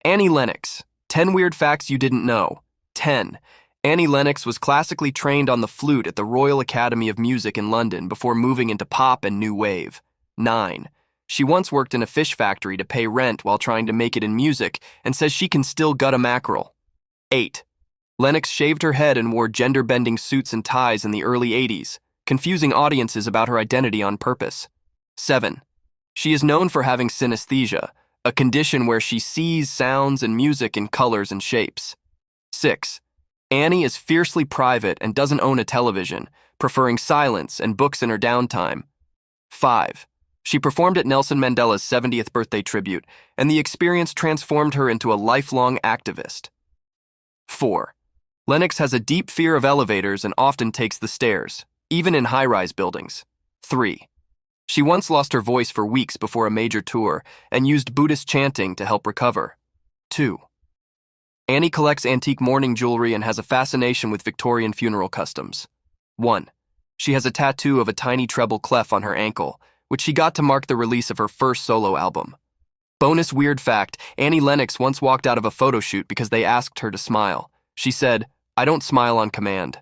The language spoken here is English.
Annie Lennox. 10 weird facts you didn't know. 10. Annie Lennox was classically trained on the flute at the Royal Academy of Music in London before moving into pop and new wave. 9. She once worked in a fish factory to pay rent while trying to make it in music and says she can still gut a mackerel. 8. Lennox shaved her head and wore gender-bending suits and ties in the early 80s, confusing audiences about her identity on purpose. 7. She is known for having synesthesia, a condition where she sees sounds and music in colors and shapes. 6. Annie is fiercely private and doesn't own a television, preferring silence and books in her downtime. 5. She performed at Nelson Mandela's 70th birthday tribute, and the experience transformed her into a lifelong activist. 4. Lennox has a deep fear of elevators and often takes the stairs, even in high-rise buildings. 3. She once lost her voice for weeks before a major tour and used Buddhist chanting to help recover. 2. Annie collects antique mourning jewelry and has a fascination with Victorian funeral customs. 1. She has a tattoo of a tiny treble clef on her ankle, which she got to mark the release of her first solo album. Bonus weird fact, Annie Lennox once walked out of a photo shoot because they asked her to smile. She said, "I don't smile on command."